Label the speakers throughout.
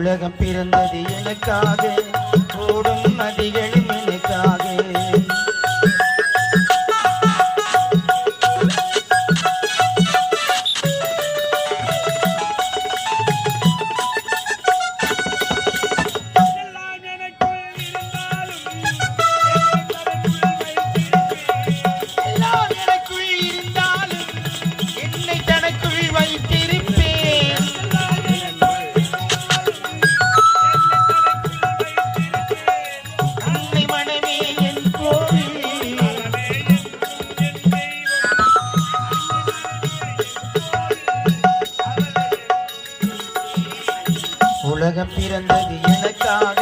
Speaker 1: உலகம் பிறந்தது எனக்காக, ஓடும் நதிகளும் எனக்காக. உலகம் பிறந்தது எனக்காக,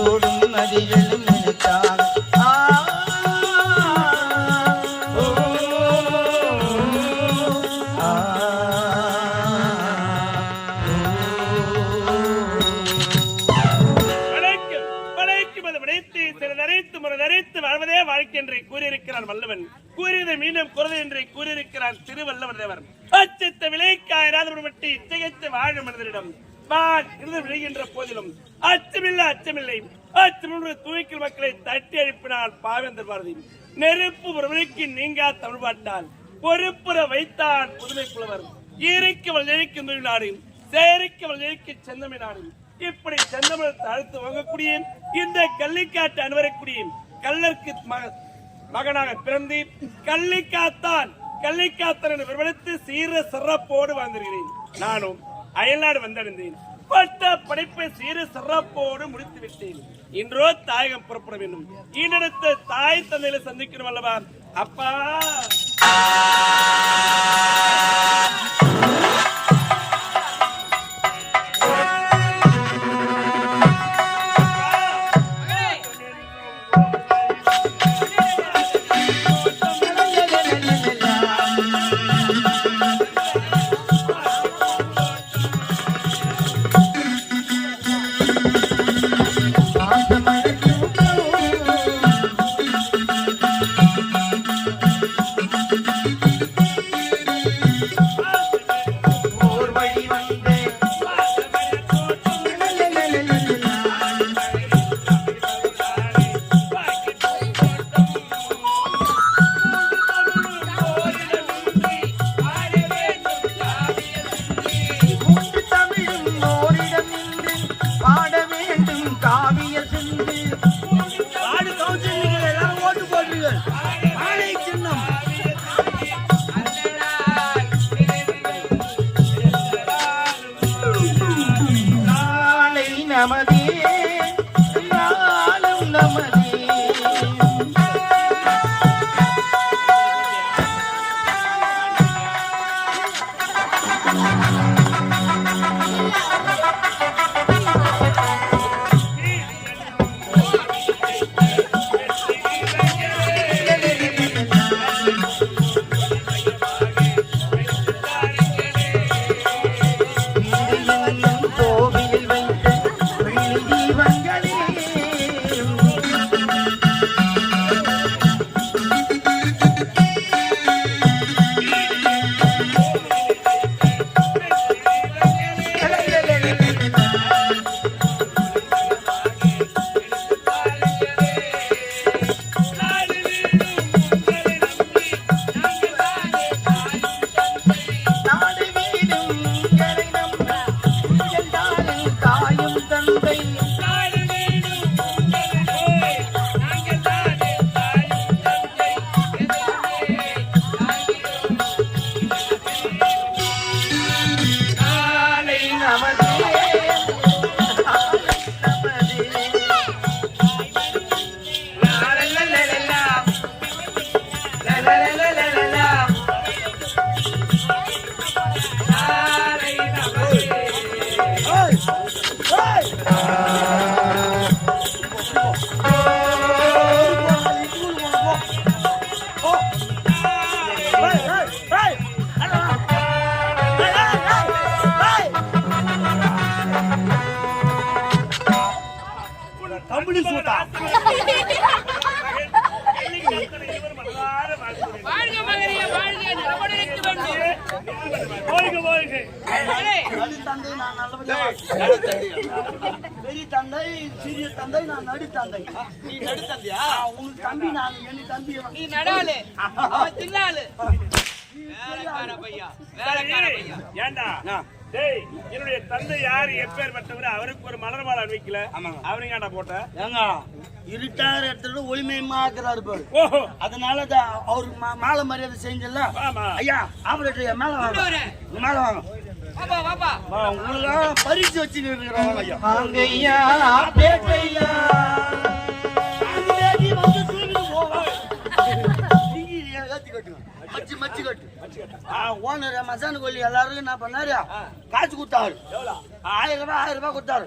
Speaker 1: ஓடும் நதிகளும் எனக்காக.
Speaker 2: வாழ்வதே வாழ்க்கை என்று கூறியிருக்கிறார் வல்லவன். கூறியதை மீண்டும் குறது என்று கூறியிருக்கிறார் திருவள்ளுவர் தேவர். அச்சத்தை விலைக்காயிராதபடி இச்சையத்தை வாழும் மனிதரிடம் விழுகின்ற போதிலும் அச்சமில்லை தூய்க்கில் மக்களை தட்டி அழுப்பினால் பாவேந்தர் பாரதி. நெருப்பு ஒரு விலைக்கு நீங்கா தமிழ் பாட்டால் பொறுப்புற வைத்தான் புதுமை புலவர். ஈரைக்கு ஜெயிக்கும் தொழில் நாடு, சேரிக்கு ஜெயிக்க செந்தமை நாடு. இப்படி செந்தமிழத்தை அழுத்து வாங்கக்கூடிய இந்த கள்ளிக்காட்டு அனுவரக்கூடிய கள்ளருக்கு மகனாக பிறந்து கள்ளிக்காத்தன் என விவரித்து சீர சிறப்போடு வாழ்ந்திருக்கிறேன். நானும் அயல்நாடு வந்தடைந்தேன். பட்ட படைப்பை சீர சிறப்போடு முடித்து விட்டேன். இன்றோ தாயகம் புறப்பட வேண்டும். ஈனெடுத்த தாய் தந்தையில சந்திக்கணும் அல்லவா? அப்பா
Speaker 1: நமதே நாளும் நமதே.
Speaker 3: நடு தந்தை நான் நல்லபடியா பெரிய தந்தை சிறிய தந்தை நான் நடு தந்தை.
Speaker 4: நீ நடுத்தந்தியா?
Speaker 3: உங்க தம்பி நான் என் தம்பி
Speaker 4: நீ நடாலு அவன் தின்னாலு. வேலைக்கார பையா வேலைக்கார பையா.
Speaker 2: ஏண்டா டேய் என்னுடைய தந்தை யாரு எப்பேற்பட்டவர் அவருக்கு ஒரு மலர் மாலை அணிவிக்கல அவனுங்க ஏன்டா போட்ட
Speaker 3: ஏங்க இருட்டார இடத்துல ஒளிமயமா இருக்கிறாரு பாரு.
Speaker 2: ஓஹோ
Speaker 3: அதனால அவருக்கு மாலை மரியாதை செஞ்சல.
Speaker 2: ஆமா
Speaker 3: ஐயா ஆம்பளை மேல வாங்க மேல வாங்க
Speaker 4: வாப்பா வாப்பா.
Speaker 3: உங்களுக்கு பரிசு வச்சு இருக்கிறோம் ஐயா.
Speaker 1: அங்கையா பேட்டையா
Speaker 3: ஓனர் மசான கோழி எல்லாருக்கும் என்ன பண்ணாரு காசு கொடுத்தாரு. 1000 ரூபாய் கொடுத்தாரு.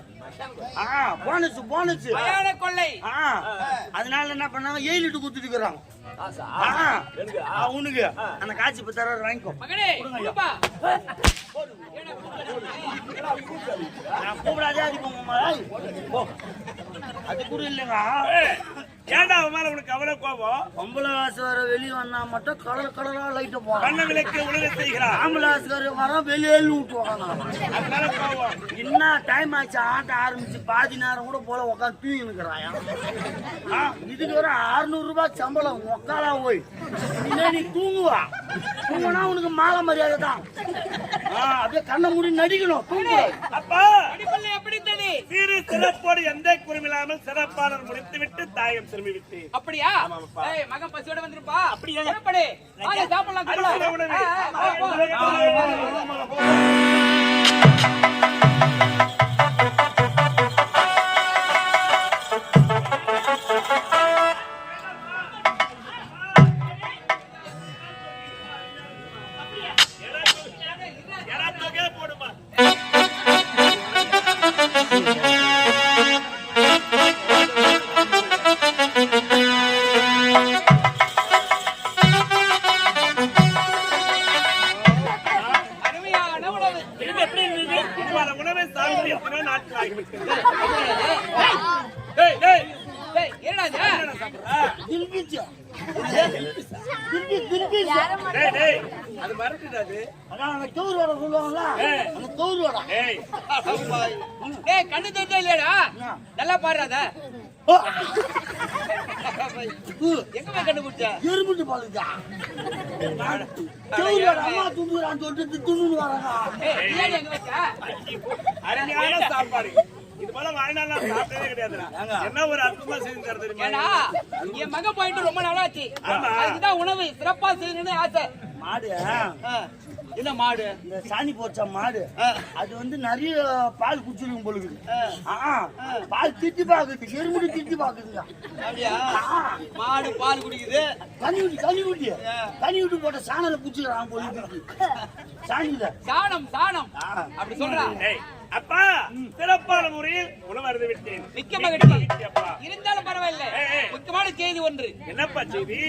Speaker 3: போனஸ் போனஸ்
Speaker 4: மயான கொள்ளை.
Speaker 3: அதனால என்ன பண்ணாங்க 7 லிட்டர் கொடுத்துட்டு இருக்கிறாங்க. உனக்கு அந்த காட்சி பத்தாரு வாங்கிக்கோ.
Speaker 4: மகனே கொடுப்பா.
Speaker 3: கூப்பிடாதே அது கூட இல்லைங்க.
Speaker 2: ஏன்டா அவன் மேல உனக்கு அவ்வளவு கோபம்?
Speaker 3: அம்புலாஸ்கார வெளியே வந்தா மட்டும் கலர் கலரா லைட் போவாங்க.
Speaker 2: கண்ணங்களுக்கு உலக செய்கிறார்.
Speaker 3: ஆம்புலாஸ்கார வர வெளியே விட்டுவாங்க.
Speaker 2: அதனால கோபம்.
Speaker 3: என்ன டைம் ஆச்சு ஆட்டம் ஆரம்பிச்சு பாதி நேரம் கூட போல உட்காந்து தூங்கி நிக்கிறாயா. இதுக்கு வர 600 ரூபாய் சம்பளம் உக்காலா போய் நீ தூங்குவா. தூங்குனா உனக்கு மாலை மரியாதை தான். அப்படியே கண்ணை மூடி நடிக்கணும். தூங்கு
Speaker 2: அப்பா
Speaker 4: அடிப்பள்ளி எப்படி தடி?
Speaker 2: சீரு சிறப்போடு எந்த குறைவில்லாமல் சிறப்பாளர் முடித்துவிட்டு தாயம் திரும்பி விட்டு.
Speaker 4: அப்படியா? ஏய் மகன் பசியோட வந்திருப்பா. அப்படியே படி. வாங்க சாப்பிடலாம்
Speaker 2: அரிசியில உணவு. எராத்தோகே போடுமா.
Speaker 4: அருமையான உணவு.
Speaker 2: இது எப்படி இருந்தது? இதுவான உணவை சாப்பிட்டு எத்தனை நாட்கள் ஆகிவிட்டது? ஏய் ஏய்
Speaker 4: ஏய் என்னடா இது?
Speaker 3: திருப்பிச்சு திருப்பி
Speaker 2: டேய் டேய் அது மறந்துடாது.
Speaker 3: அதான் அந்த கவுர் வர சொல்லுவாங்களா அந்த கவுர் வர.
Speaker 2: ஏய்
Speaker 4: ஏய் கண்ணு தெரிஞ்சா இல்லையாடா? நல்லா பாடுறாத. எங்க போய் கண்டுபிடிச்ச?
Speaker 3: எறும்புட்டு பாலுதா கவுர் வர அம்மா துண்டுறான்னு சொல்லிட்டு துண்டு வராங்க.
Speaker 4: ஏய் பிரியாணி எங்க வச்ச?
Speaker 2: அருமையான சாப்பாடு. இது போல வாழ்நாள் சாப்பிட்டதே கிடையாதுடா. என்ன ஒரு அற்புதமா செஞ்சு தர தெரியுமா?
Speaker 4: ஏடா என் மகன் போயிட்டு ரொம்ப நாளாச்சு.
Speaker 2: ஆமா.
Speaker 4: அதுதான் உணவு சிறப்பா செய்யணும்னு ஆசை.
Speaker 3: மாடு
Speaker 4: என்ன மாடு?
Speaker 3: இந்த சாணி போச்ச மாடு அது வந்து நிறைய பால் குடிச்சிருக்கும் பொழுது பால் திட்டி பாக்குது எறும்புடி திட்டி பாக்குதுங்க.
Speaker 4: அப்படியா? மாடு பால் குடிக்குது.
Speaker 3: கனி விட்டு போட்ட சாணல குடிச்சிக்கிறான் பொழுது சாணியில
Speaker 4: சாணம் சாணம் அப்படி சொல்றா.
Speaker 2: ஏய் அப்பா சிறப்பான முறையில் உணவு அருந்தி விட்டேன்.
Speaker 4: மிக்க மகிழ்ச்சி.
Speaker 2: அப்பா
Speaker 4: இருந்தாலும் பரவாயில்லை. முக்கியமான செய்தி ஒன்று.
Speaker 2: என்னப்பா செய்தி?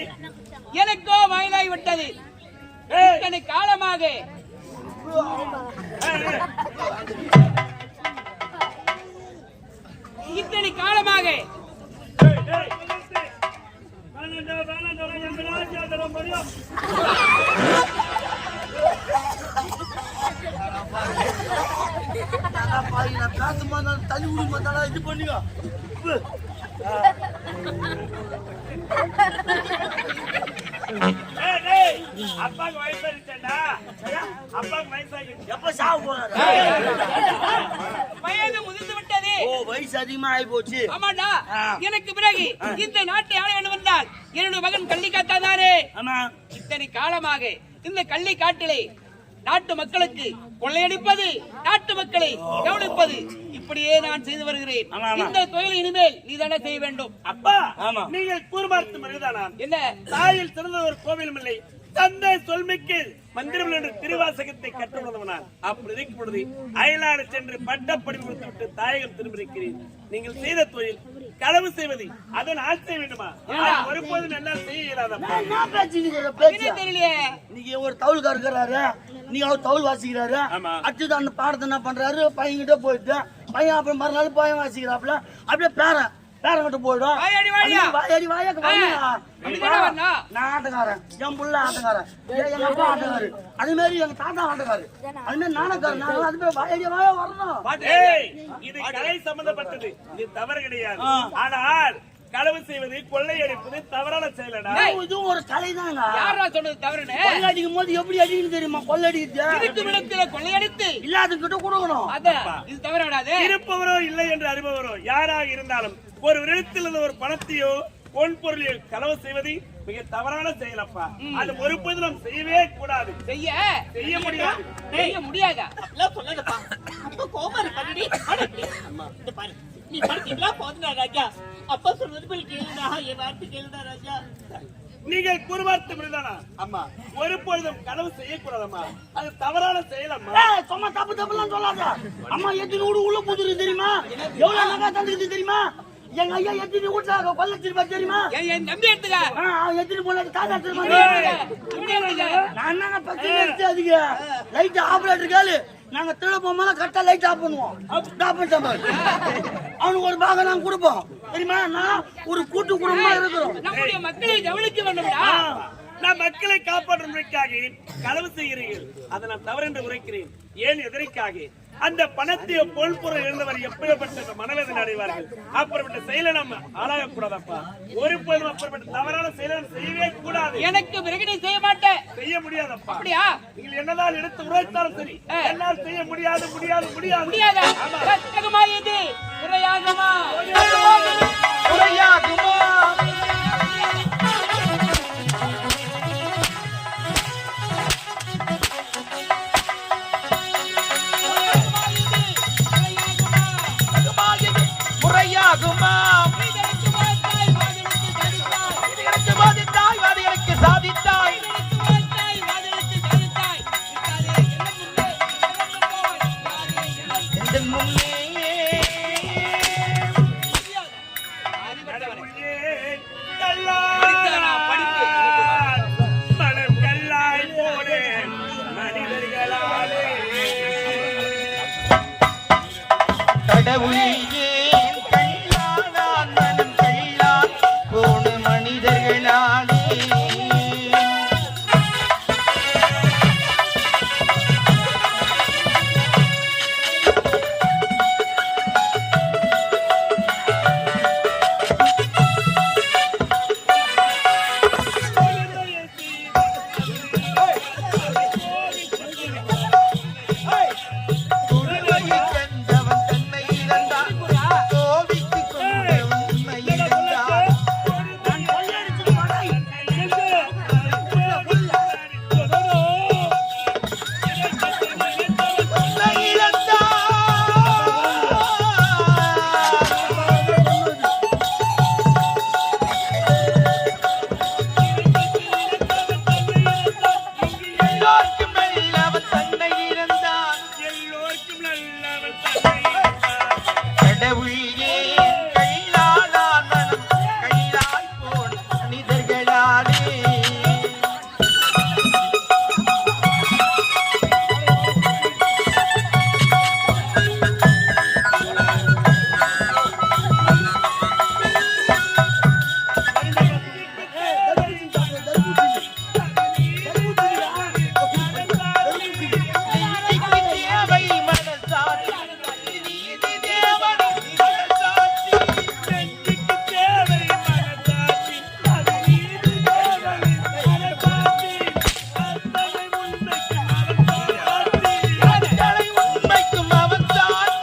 Speaker 4: எனக்கோ வயலாகி விட்டது. இத்தனை காலமாக இத்தனை காலமாக
Speaker 3: பேசுமா நான் தள்ளி விடுமா இது பண்ணுங்க.
Speaker 2: அப்பாக்கு வயசாகிட்டா அப்பாக்கு வயசாகிட்டு
Speaker 3: எப்ப சாவு போறாரு?
Speaker 4: வயது முதிர்ந்து விட்டது.
Speaker 3: வயசு அதிகமா ஆகி போச்சு.
Speaker 4: ஆமாண்டா. எனக்கு பிறகு இந்த நாட்டை ஆள வேண்டும் என்றால் என்னுடைய மகன் கள்ளி காத்தாதானே.
Speaker 3: ஆமா
Speaker 4: இத்தனை காலமாக இந்த கள்ளி காட்டிலே நாட்டு மக்களுக்கு கொள்ளையடிப்பது, நாட்டு மக்களை கவனிப்பது இப்படியே நான் செய்து வருகிறேன். இந்த தொழில் இனிமேல் நீ தானே செய்ய வேண்டும்.
Speaker 2: அப்பா
Speaker 3: ஆமா
Speaker 2: நீங்கள் கூறுபார்த்து மனிதானா?
Speaker 4: என்ன
Speaker 2: தாயில் சிறந்த ஒரு கோவிலும் இல்லை, தந்தை சொல்மிக்கு மந்திரம் என்ற திருவாசகத்தை கற்றுள்ளவனான். அப்படி இருக்கும் பொழுது அயலாடு சென்று பட்டப்படி கொடுத்துவிட்டு தாயகம் திரும்பியிருக்கிறேன். நீங்கள் செய்த தொழில் களவு செய்வது அதன் ஆட்சி வேண்டுமா? ஒருபோதும் நல்லா செய்ய இயலாதப்பா.
Speaker 4: தெரியலையே.
Speaker 3: நீங்க ஒரு தவுளுக்கார இருக்கிறாரு, நீங்க அவர் தவுள் வாசிக்கிறாரு. அடுத்தது அந்த பாடத்தை என்ன பண்றாரு, பையன்கிட்ட போயிட்டு பையன் அப்புறம் மறுநாள் பையன் வாசிக்கிறாப்புல அப்படியே பேரன் வேற கிட்ட போயிடும்.
Speaker 4: வாயாடி வாயா.
Speaker 3: வாயாடி வாயா வரணும்டா.
Speaker 4: அப்படிதானே வரணும்.
Speaker 3: நான் ஆட்டக்காரன், என் புள்ள ஆட்டக்காரன், எங்க அப்பா ஆட்டக்காரு, அதே மாதிரி எங்க தாத்தா ஆட்டக்காரு, அது மாதிரி நானக்காரன். நான் அது மாதிரி வாயாடி வாயா வரணும்.
Speaker 2: ஏய், இது கலை சம்பந்தப்பட்டது, இது தவறு கிடையாது. ஆனால் களவு செய்வது, கொள்ளையடிப்பது தவறான செயலடா.
Speaker 3: இதுவும் ஒரு கலை தாங்க.
Speaker 4: யாரா சொன்னது தவறுன்னு?
Speaker 3: கொள்ளையடிக்கும் போது எப்படி அடிக்கணும் தெரியுமா? கொள்ளையடிக்கிறது
Speaker 4: இருக்கும் இடத்துல கொள்ளையடித்து
Speaker 3: இல்லாத கிட்ட கொடுக்கணும்.
Speaker 4: அதான் இது தவறாடாது.
Speaker 2: இருப்பவரோ இல்லை என்று அறிபவரோ யாராக இருந்தாலும் ஒரு இடத்திலிருந்து ஒரு பணத்தையோ பொன் பொருளையோ களவு செய்வது மிக தவறான செயலப்பா. அது ஒருபோதும் நாம் செய்யவே கூடாது.
Speaker 4: செய்ய முடியாது. செய்ய முடியாதா?
Speaker 1: சொல்லப்பா அப்ப கோமாரி பண்ணி பாரு நீ படிச்சீங்களா போதுனா ராஜா அப்பா சொல்றது போய் கேளுடா என் வார்த்தை கேளுடா ராஜா.
Speaker 2: நீங்கள் குருவார்த்தை புரிதானா?
Speaker 1: அம்மா
Speaker 2: ஒருபொழுதும் களவு செய்யக்கூடாதம்மா, அது தவறான செயலம்மா.
Speaker 3: சும்மா தப்பு தப்புலாம் சொல்லாத. அம்மா எத்தனை வீடு உள்ள போதுரு தெரியுமா? எவ்வளவு நகை தந்துக்குது தெரியுமா? எங்க ஐயா எத்தனை வீட்டுல கொல்ல திருப்பா தெரியுமா?
Speaker 4: என் நம்பி எடுத்துக்க.
Speaker 3: எத்தனை போல தாத்தா திரும்ப நான் என்னங்க பச்சை எடுத்து அதுக்கு லைட் ஆப்ரேட்டர் கேளு. நாங்க திருட போகும்போது கரெக்டா லைட் ஆஃப் பண்ணுவோம். அவனுக்கு ஒரு பாகம் நாங்க கொடுப்போம் தெரியுமா? நான் ஒரு கூட்டு குடும்பமா இருக்கிறோம்.
Speaker 4: நம்முடைய மக்களை கவனிக்க வேண்டும்டா.
Speaker 2: நான் மக்களை காப்பாற்றுவதற்காக களவு செய்கிறீர்கள், அதை நான் தவறு என்று உரைக்கிறேன். ஏன் எதற்காக? அந்த பணத்தை பொன் பொருள் இருந்தவர் எப்படிப்பட்ட மனவேதனை அடைவார்கள். அப்படிப்பட்ட செயலை நம்ம ஆளாகக்கூடாதப்பா. ஒருபோதும் அப்படிப்பட்ட தவறான செயலை செய்யவே கூடாது.
Speaker 4: எனக்கு பிறகு நீ செய்ய மாட்டேன்.
Speaker 2: செய்ய முடியாதப்பா.
Speaker 4: அப்படியா?
Speaker 2: நீங்கள் என்னதான் எடுத்து உரைத்தாலும் சரி, என்னால் செய்ய முடியாது முடியாது முடியாது.
Speaker 4: முடியாதா? சத்தகமா இது முறையாகுமா?
Speaker 3: முறையாகுமா? முறையாகுமா? சாதித்தாய் வாதிகளுக்கு சாதித்தாய்
Speaker 2: மனம் கல்லாய் போனே மனிதர்களாலே
Speaker 3: கடவுளே உண்மைக்கும் அவன் தான்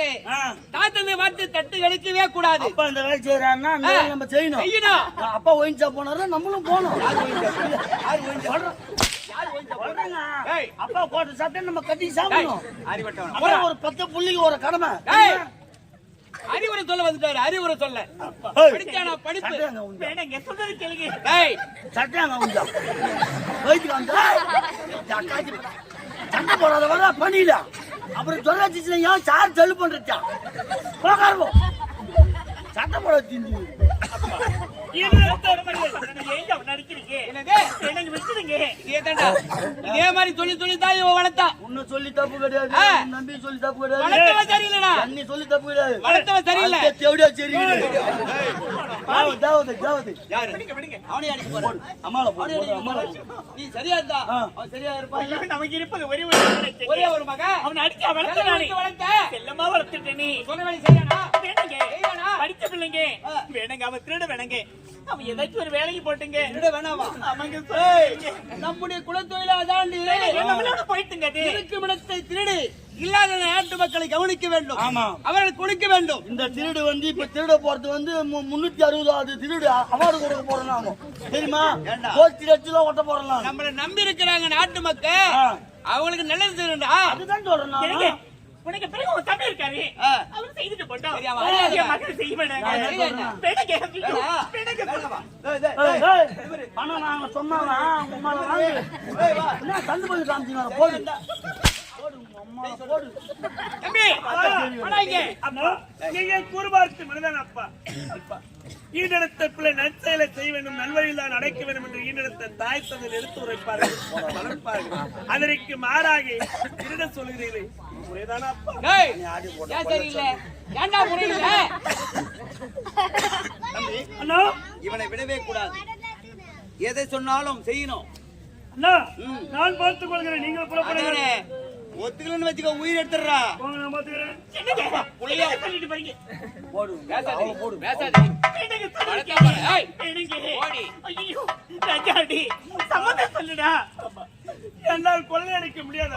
Speaker 4: அதற்காக தாத்தனை வார்த்தை தட்டு கழிக்கவே கூடாது.
Speaker 3: அப்பா இந்த வேலை செய்யறான்னா அந்த வேலை நம்ம செய்யணும். அப்பா ஒயின் ஷாப் போனாரு, நம்மளும் போனோம். அப்பா கோட்டை சாப்பிட்டு நம்ம கட்டி சாப்பிடணும். அப்புறம் ஒரு 10 புள்ளிக்கு ஒரு கடமை.
Speaker 4: அறிவுரை சொல்ல வந்துட்டாரு. அறிவுரை சொல்ல படிச்சானா படிப்பு
Speaker 1: வேணாங்க சொல்றது கேளுங்க.
Speaker 3: சட்டையாங்க உண்டா வயிற்றுக்கு வந்து சண்டை போடாத வர பண்ணிடா. அப்புறம் சொல்ல ஏன் சார் செல்லு பண்றா போகாருவோம் சண்டை போட திஞ்சு
Speaker 4: இதே மாதிரி சொல்லி சொல்லி தான் இவன் வளர்த்தா.
Speaker 3: உன்னை சொல்லி தப்பு கிடையாது, நம்பி சொல்லி தப்பு கிடையாது,
Speaker 4: வளர்த்தவன் சரியில்லைடா.
Speaker 3: அண்ணி சொல்லி தப்பு கிடையாது,
Speaker 4: வளர்த்தவன் சரியில்லை.
Speaker 3: தேவடியா சரி
Speaker 4: நீ சரியா இருந்தா அவன் சரியா இருப்பான்.
Speaker 1: நமக்கு இருப்பது
Speaker 4: ஒரே ஒரு மகன்
Speaker 1: அவன் அடிச்சா வளர்த்த செல்லமா வளர்த்துட்டேன். நீ
Speaker 4: சொன்ன வேலை செய்யனா
Speaker 1: வேணாங்க படிச்ச பிள்ளைங்க வேணாங்க. அவன் திருட வேணாங்க. அவன் ஏதாச்சும் ஒரு வேலைக்கு போட்டுங்க.
Speaker 4: திருட வேணாவா?
Speaker 1: ஆமாங்க
Speaker 4: நம்முடைய குலத்தொழில அதாண்டி
Speaker 1: நம்மளோட போயிட்டுங்க. அது
Speaker 4: இருக்குமிடத்தை திருடு இல்லாத நாட்டு மக்களை கவனிக்க வேண்டும்.
Speaker 3: ஆமா,
Speaker 4: அவர்கள் குளிக்க வேண்டும்.
Speaker 3: இந்த திருடு வந்து இப்ப திருட போறது வந்து 360வது திருடு அவார்டு கொடுக்க போறோம். தெரியுமா? கோச்சி லட்சம் ஓட்ட போறோம்.
Speaker 4: நம்மள நம்பி இருக்கிறாங்க நாட்டு மக்கள். அவங்களுக்கு நல்லது செய்யணும்டா.
Speaker 3: அதுதான் சொல்றேன்.
Speaker 1: உனக்கு பிறகு ஒரு தம்பி இருக்காரு. அவர் செய்துட்டு போட்டோம். மகள் செய்ய
Speaker 3: பணம் நாங்க சொன்னாங்க தந்து பண்ணி காமிச்சிங்க. போடு
Speaker 2: நீங்க கூறுபார்த்து மனிதன் அப்பா ஈடெடுத்த பிள்ளை நற்செயலை செய்ய வேண்டும், நல்வழியில் தான் அடைக்க வேண்டும் என்று ஈடெடுத்த தாய் தந்தை எடுத்து உரைப்பார்கள், வளர்ப்பார்கள். அதற்கு மாறாக திருட சொல்கிறீர்கள். முறைதானா அப்பா?
Speaker 4: சரியில்லை ஏண்டா முறையில்ல?
Speaker 2: அண்ணா
Speaker 4: இவனை விடவே கூடாது. எதை சொன்னாலும் செய்யணும்.
Speaker 2: அண்ணா நான் பார்த்துக் கொள்கிறேன், நீங்கள் புறப்படுங்க.
Speaker 4: ஒத்துக்கலன்னு வச்சுக்க உயிர் எடுத்துடுறா.
Speaker 2: என்னால் கொள்ளையடிக்க முடியாது.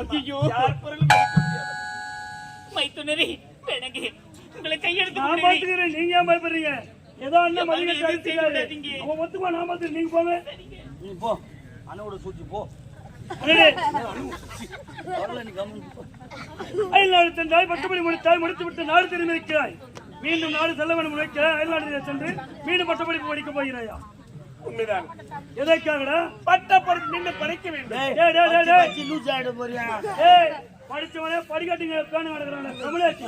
Speaker 1: மைத்துனரி வேணாங்க. உங்களை கையெடுத்து
Speaker 2: நான் பார்த்துக்கிறேன், நீங்க ஏன் பயப்படுறீங்க? ஏதோ அண்ணன் மதிக்க அவன் ஒத்துக்குவா. நான் பார்த்து நீங்க போங்க.
Speaker 3: நீ போ அண்ணோட சூழ்ச்சி போ.
Speaker 2: சென்றாய் பட்டப்படி முடித்தாய், முடித்து விட்டு நாடு திரும்பி இருக்கிறாய். மீண்டும் நாடு செல்ல வேண்டும் நினைக்கிறாய். அயல்நாடு சென்று மீண்டும் பட்டப்படிப்பு படிக்க போகிறாயா? உண்மைதான். எதற்காகடா? பட்டப்படிப்பு நின்று படிக்க வேண்டும். படிச்சவனே படிக்காட்டிங்க பேண நடக்கிறான தமிழாச்சி.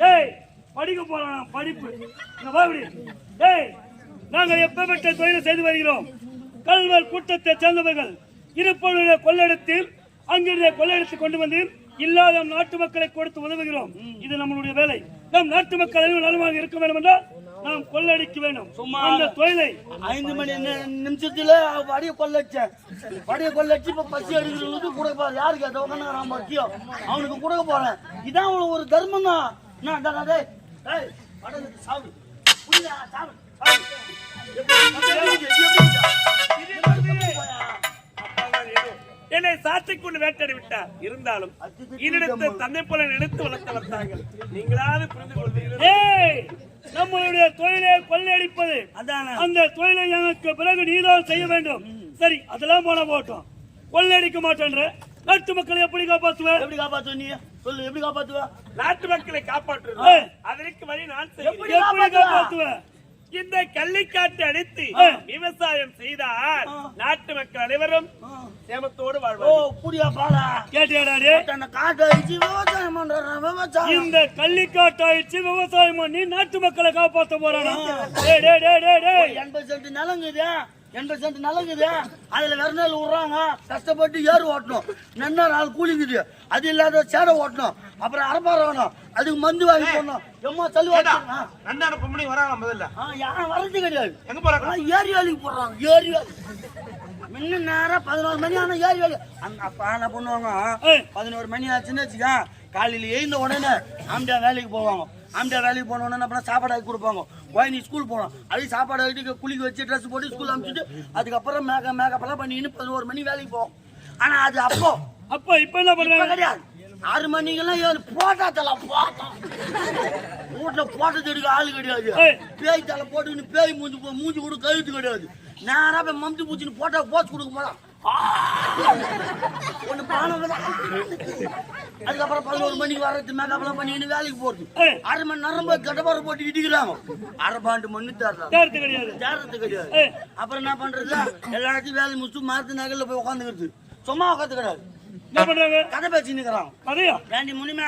Speaker 2: டேய் படிக்க போறான் படிப்பு. டேய் நாங்கள் எப்ப தொழிலை செய்து வருகிறோம். கல்வர் கூட்டத்தை சேர்ந்தவர்கள் இருப்பவருடைய கொள்ளையிடத்தில் அங்கிருந்த கொள்ளையிடத்தை கொண்டு வந்து இல்லாத நாட்டு மக்களை கொடுத்து உதவுகிறோம். இது நம்மளுடைய வேலை. நம் நாட்டு மக்கள் நலமாக இருக்க வேண்டும் என்றால் நாம் கொள்ளடிக்க வேண்டும். சும்மா அந்த தொழிலை
Speaker 3: 5 மணி நிமிஷத்துல வடிய கொள்ளச்சேன். வடிய கொள்ளச்சு இப்ப பசி அடிக்கிறது கொடுக்க போறேன். யாருக்கு அதை உட்காந்து முக்கியம் அவனுக்கு கொடுக்க போறேன். இதான் அவனுக்கு ஒரு தர்மம் தான். சாவு
Speaker 2: என்னை சாட்சிக் கொண்டு வேட்டாடி விட்டார். இருந்தாலும் என்னிடத்தை தன்னை போல நினைத்து வளர்த்தவர் தாங்கள். நீங்களாவது புரிந்து கொள்வீர்கள். நம்மளுடைய தொழிலை கொள்ளையடிப்பது அந்த தொழிலை எனக்கு பிறகு நீதான் செய்ய வேண்டும். சரி அதெல்லாம் போன போட்டோம். கொள்ளையடிக்க மாட்டேன்ற நாட்டு மக்களை எப்படி காப்பாற்றுவ?
Speaker 3: எப்படி காப்பாற்றுவ? நீ சொல்லு, எப்படி காப்பாற்றுவ?
Speaker 2: நாட்டு மக்களை காப்பாற்றுவேன். அதற்கு வழி நான் எப்படி காப்பாற்றுவேன்? இந்த கள்ளிக்காட்டு அடித்து விவசாயம் செய்தால் நாட்டு மக்கள் அனைவரும் சேமத்தோடு இந்த கள்ளிக்காட்டு ஆயிடுச்சு விவசாயம் பண்ணி நாட்டு மக்களை காப்பாற்ற போறானா?
Speaker 3: 80 சென்ட் நிலங்குது, 80 சென்ட் நிலங்குது. அதுல வேற நாள் விடுறாங்க. கஷ்டப்பட்டு ஏறு ஓட்டணும், நன்னா நாள் கூலிக்குது. அது இல்லாத சேடை ஓட்டணும், அப்புறம் அரப்பாறை வேணும், அதுக்கு மந்து வாங்கி போடணும். எம்மா தள்ளி
Speaker 2: நன்னான பொம்பளை வராங்க. முதல்ல
Speaker 3: யாரும் வரது கிடையாது.
Speaker 2: எங்க போறாங்க?
Speaker 3: ஏரி வேலைக்கு போடுறாங்க. ஏரி வேலை முன்ன நேரம் 11 மணி ஆனா ஏரி வேலை. அந்த அப்பா என்ன பண்ணுவாங்க, 11 மணி ஆச்சுன்னு வச்சுக்க, காலையில எழுந்த உடனே ஆம்பியா வேலைக்கு போவாங்க. ஆம்பியா வேலைக்கு போன உடனே அப்புறம் சாப்பாடு ஆக்கி கொடுப்பாங்க. நீ ஸ்கூல் போனோம், அது சாப்பாடு ஆகிட்டு குளிக்க வச்சு ட்ரெஸ் போட்டு ஸ்கூல் அனுப்பிச்சுட்டு அதுக்கப்புறம் மேக்கப் எல்லாம் பண்ணின்னு 11 மணி வேலைக்கு போவோம். ஆனா அது அப்போ
Speaker 2: இப்ப என்ன பண்றாங்க?
Speaker 3: கிடையாது. 6 மணிக்கெல்லாம் ஏழு போட்டா தலை போட்டோம். வீட்டுல போட்டது எடுக்க ஆளு கிடையாது. பேய் தலை போட்டுக்கின்னு பேய் மூஞ்சி கூட கழுத்து கிடையாது. நேரா போய் மம்தி பூச்சின்னு போட்டா போச்சு கொடுக்க போலாம். ஒண்ணு பானம். அதுக்கப்புறம் 11 மணிக்கு வர்றது மேக்கப்லாம் பண்ணிக்கின்னு வேலைக்கு போறது. 1/2 மணி நேரம் போய் கடப்பாறை போட்டு இடிக்கிறாங்க. 1/2 மணி தேர்றது கிடையாது. அப்புறம் என்ன பண்றது? எல்லா இடத்தையும் வேலை முடிச்சு மரத்து நகர்ல போய் உட்காந்துக்கிறது. சும்மா உட்காந்து கிடையாது.
Speaker 2: என்ன பண்றாங்க?
Speaker 3: கதை பேசின்னு இருக்கிறான்.
Speaker 2: அதையா
Speaker 3: ஏண்டி முனிமா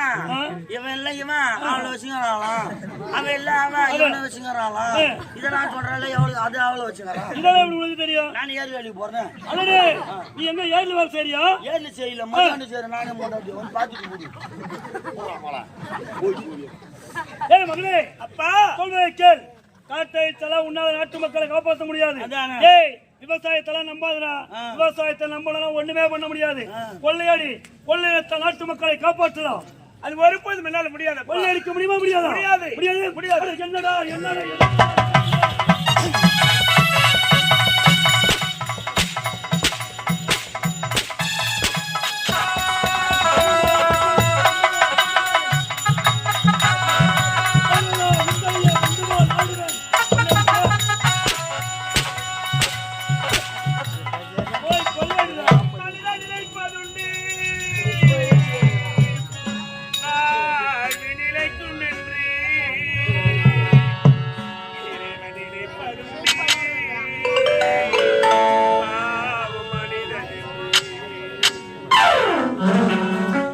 Speaker 3: இவன் எல்லாம் இவன் அவளை வச்சுக்கிறாளாம், அவன் எல்லாம் அவன் இவனை வச்சுக்கிறாளாம். இதெல்லாம் சொல்றாள் எவ்வளவு அது அவளை வச்சுக்கிறான்.
Speaker 2: இதெல்லாம் உங்களுக்கு தெரியும்.
Speaker 3: நான் ஏறி வேலைக்கு போறேன்.
Speaker 2: அடடே நீ எங்க ஏர்ல வேலை செய்றியா?
Speaker 3: ஏறி செய்யல மச்சான் செய்யற நானே போடாது வந்து பாத்துட்டு போடி.
Speaker 2: ஏய் மகளே, அப்பா சொல்வே கேள். காட்டை தல உன்னால நாட்டு மக்களை காப்பாற்ற முடியாது. ஏய் விவசாயத்தெல்லாம் நம்பாதடா. விவசாயத்தை நம்பலாம் ஒண்ணுமே பண்ண முடியாது. கொள்ளையடித்த நாட்டு மக்களை காப்பாற்றலாம். அது ஒருபோதும் என்னால முடியாது.
Speaker 3: கொள்ளையடிக்க முடியுமா? முடியாது.
Speaker 2: என்னடா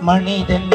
Speaker 5: மனிதன்